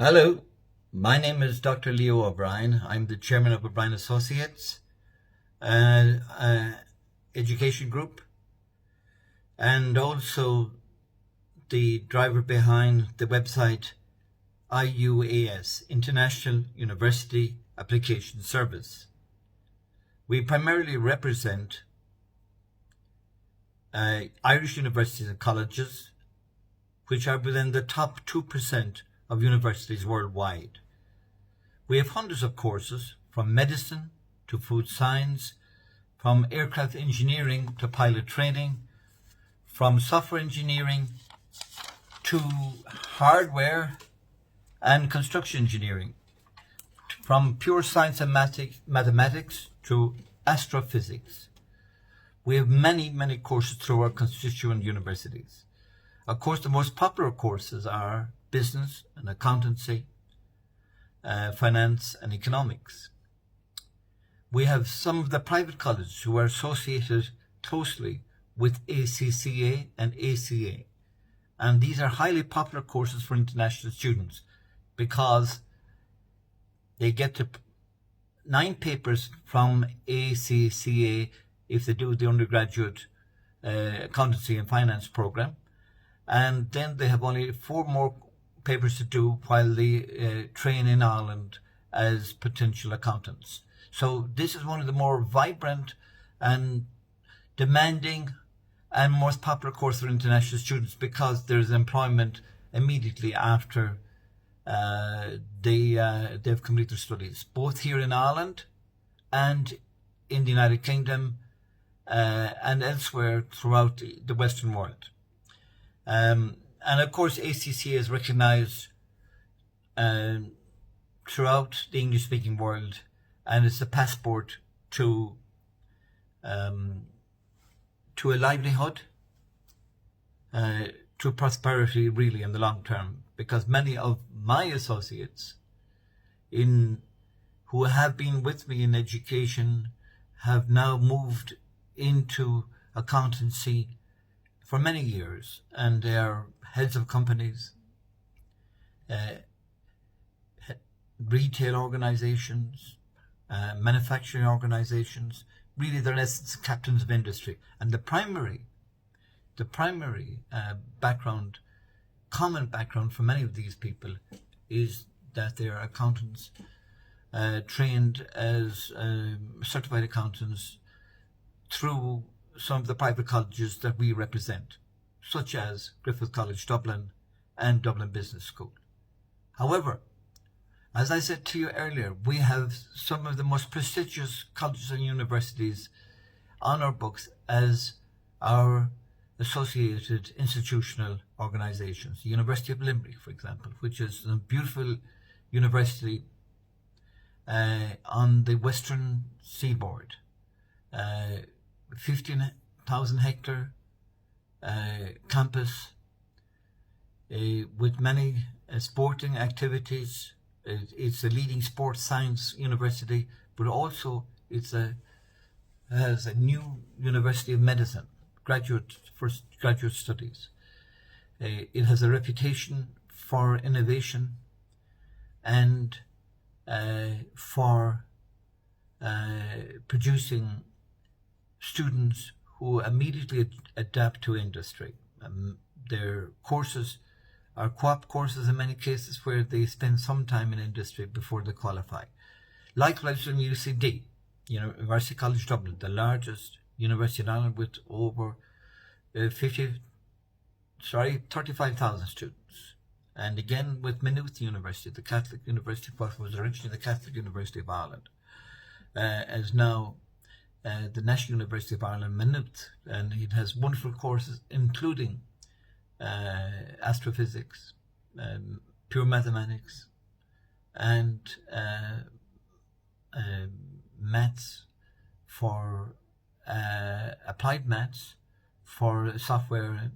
Hello, my name is Dr. Leo O'Brien. I'm the chairman of O'Brien Associates Education Group, and also the driver behind the website IUAS, International University Application Service. We primarily represent Irish universities and colleges, which are within the top 2% of universities worldwide. We have hundreds of courses, from medicine to food science, from aircraft engineering to pilot training, from software engineering to hardware and construction engineering, from pure science and mathematics to astrophysics. We have many courses through our constituent universities. Of course, the most popular courses are business and accountancy, finance and economics. We have some of the private colleges who are associated closely with ACCA and ACA. And these are highly popular courses for international students because they get to 9 papers from ACCA if they do the undergraduate accountancy and finance program. And then they have only 4 more papers to do while they train in Ireland as potential accountants. So this is one of the more vibrant and demanding and most popular course for international students because there's employment immediately after they've completed their studies, both here in Ireland and in the United Kingdom and elsewhere throughout the Western world. And of course, ACCA is recognised throughout the English-speaking world, and it's a passport to a livelihood, to prosperity, really, in the long term. Because many of my associates, who have been with me in education, have now moved into accountancy for many years, and they are heads of companies, retail organizations, manufacturing organizations. Really, they're in essence captains of industry. And the primary background, common background for many of these people is that they are accountants, trained as certified accountants through some of the private colleges that we represent, such as Griffith College Dublin and Dublin Business School. However, as I said to you earlier, we have some of the most prestigious colleges and universities on our books as our associated institutional organizations. The University of Limerick, for example, which is a beautiful university on the western seaboard, 15,000 hectare campus with many sporting activities. It's a leading sports science university, but also has a new University of Medicine, graduate studies. It has a reputation for innovation and for producing students who immediately adapt to industry. Their courses are co-op courses in many cases where they spend some time in industry before they qualify. Likewise in UCD, University College Dublin, the largest university in Ireland with over 35,000 students. And again with Maynooth University, the Catholic University, what was originally the Catholic University of Ireland, as now the National University of Ireland, Maynooth, and it has wonderful courses including astrophysics, pure mathematics, and maths for applied maths for software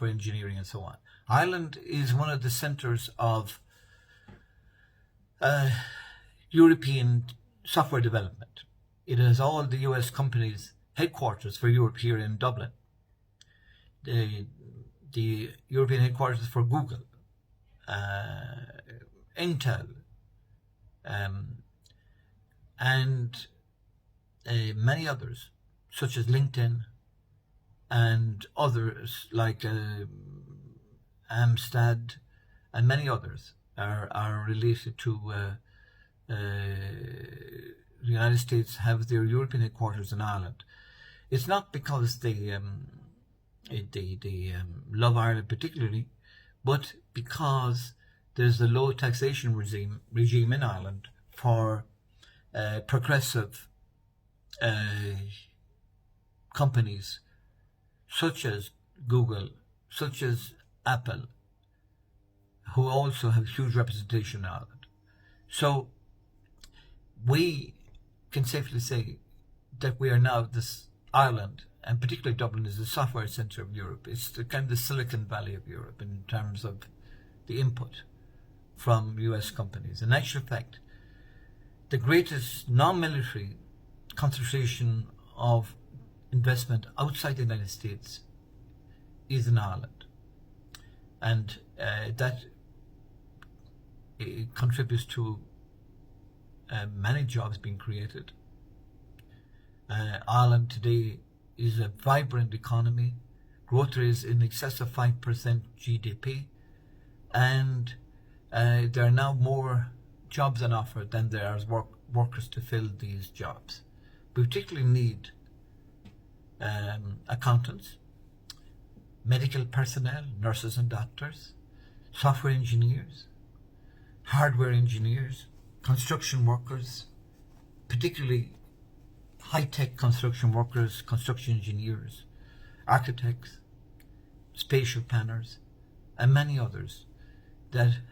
engineering and so on. Ireland is one of the centres of European software development. It has all the US companies' headquarters for Europe here in Dublin. The European headquarters for Google, Intel, and many others, such as LinkedIn and others like Amstrad and many others are related to the United States, have their European headquarters in Ireland. It's not because they love Ireland particularly, but because there's a low taxation regime in Ireland for progressive companies such as Google, such as Apple, who also have huge representation in Ireland. So we can safely say that we are now this Ireland, and particularly Dublin, is the software centre of Europe. It's the kind of the Silicon Valley of Europe in terms of the input from US companies. In actual fact, the greatest non-military concentration of investment outside the United States is in Ireland, and that contributes to many jobs being created. Ireland today is a vibrant economy. Growth rate is in excess of 5% GDP, and there are now more jobs on offer than there are workers to fill these jobs. We particularly need accountants, medical personnel, nurses and doctors, software engineers, hardware engineers, construction workers, particularly high-tech construction workers, construction engineers, architects, spatial planners, and many others that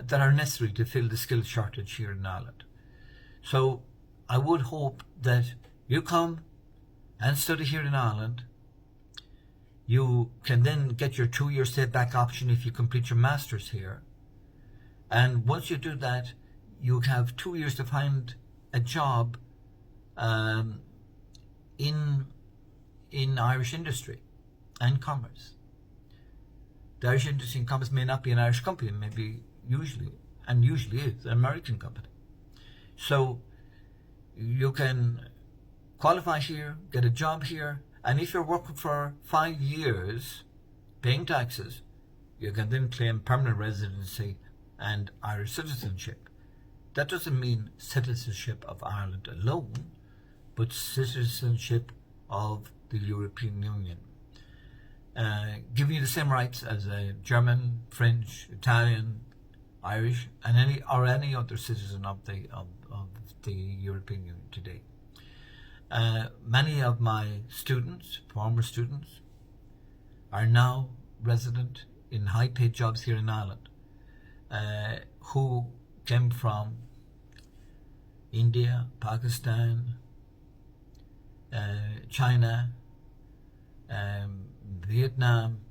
that are necessary to fill the skills shortage here in Ireland. So I would hope that you come and study here in Ireland. You can then get your 2-year stay-back option if you complete your master's here. And once you do that, you have 2 years to find a job in Irish industry and commerce. The Irish industry and commerce may not be an Irish company, it may be usually is an American company. So you can qualify here, get a job here, and if you're working for 5 years, paying taxes, you can then claim permanent residency and Irish citizenship. That doesn't mean citizenship of Ireland alone, but citizenship of the European Union, giving you the same rights as a German, French, Italian, Irish, and any other citizen of the European Union today. Many of my students, former students, are now resident in high-paid jobs here in Ireland, who came from India, Pakistan, China, Vietnam,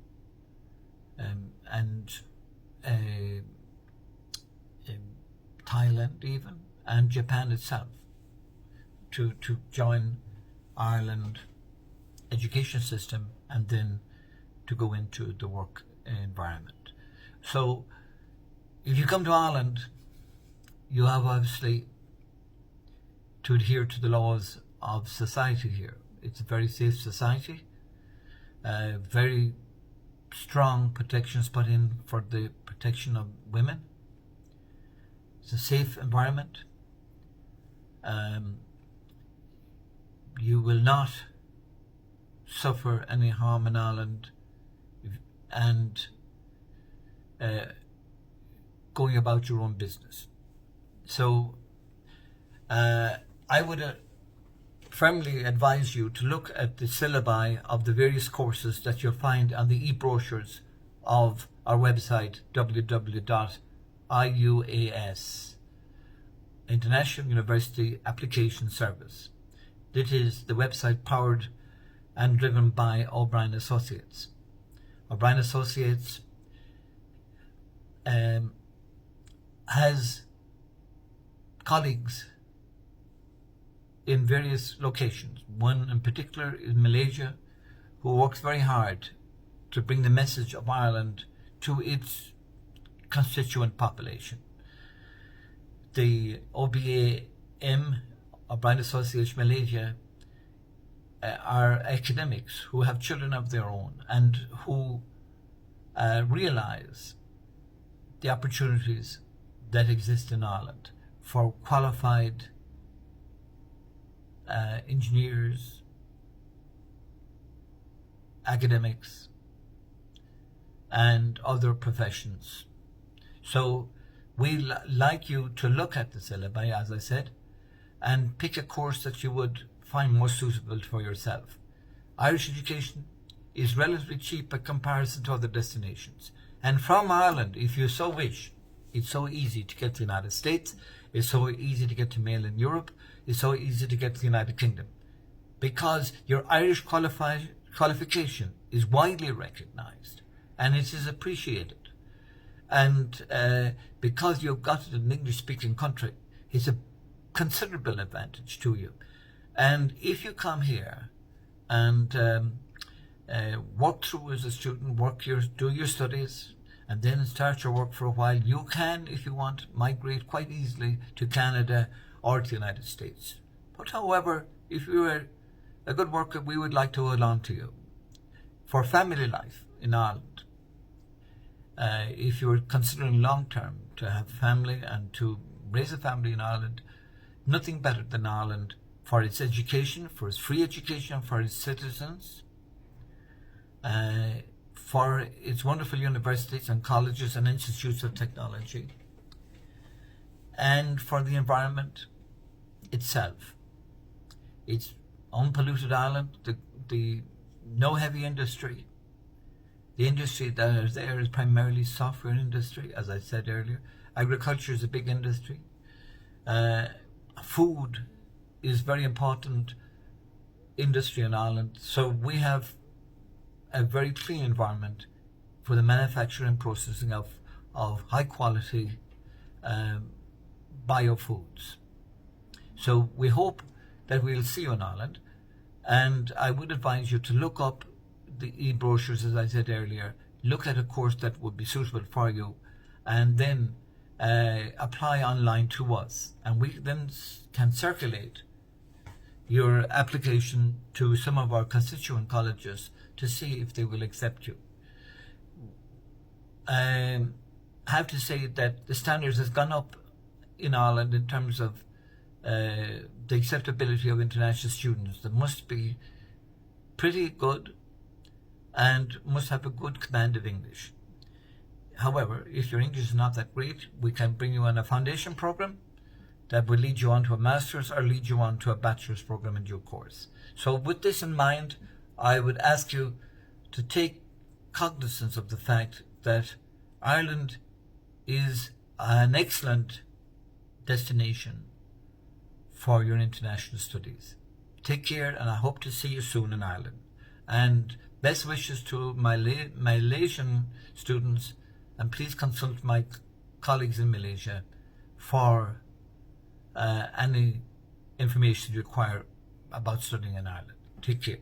and Thailand even, and Japan itself, to join Ireland education system and then to go into the work environment. So if you come to Ireland, you have obviously to adhere to the laws of society here. It's a very safe society, very strong protections put in for the protection of women. It's a safe environment. You will not suffer any harm in Ireland and going about your own business. So I would firmly advise you to look at the syllabi of the various courses that you'll find on the e-brochures of our website, www.iuas, International University Application Service. This is the website powered and driven by O'Brien Associates. O'Brien Associates has colleagues in various locations. One in particular is Malaysia, who works very hard to bring the message of Ireland to its constituent population. The OBAM, or Blind Association Malaysia, are academics who have children of their own and who realise the opportunities that exist in Ireland for qualified engineers, academics, and other professions. So we like you to look at the syllabi, as I said, and pick a course that you would find more suitable for yourself. Irish education is relatively cheap by comparison to other destinations. And from Ireland, if you so wish, it's so easy to get to the United States, it's so easy to get to mainland Europe, it's so easy to get to the United Kingdom. Because your Irish qualification is widely recognised and it is appreciated. And because you've got it in an English-speaking country, it's a considerable advantage to you. And if you come here and work through as a student, do your studies, and then start your work for a while, you can, if you want, migrate quite easily to Canada or to the United States. But however, if you are a good worker, we would like to hold on to you. For family life in Ireland, if you're considering long-term to have family and to raise a family in Ireland, nothing better than Ireland for its education, for its free education for its citizens, for its wonderful universities and colleges and institutes of technology, and for the environment itself. It's unpolluted Ireland, the no heavy industry. The industry that is there is primarily software industry, as I said earlier. Agriculture is a big industry. Food is very important industry in Ireland. So we have a very clean environment for the manufacture and processing of high quality biofoods. So we hope that we'll see you in Ireland, and I would advise you to look up the e-brochures, as I said earlier, look at a course that would be suitable for you, and then apply online to us, and we then can circulate your application to some of our constituent colleges to see if they will accept you. I have to say that the standards has gone up in Ireland in terms of the acceptability of international students. They must be pretty good and must have a good command of English. However, if your English is not that great, we can bring you on a foundation program that will lead you on to a master's or lead you on to a bachelor's program in due course. So with this in mind, I would ask you to take cognizance of the fact that Ireland is an excellent destination for your international studies. Take care, and I hope to see you soon in Ireland. And best wishes to my Malaysian students, and please consult my colleagues in Malaysia for any information you require about studying in Ireland. Take care.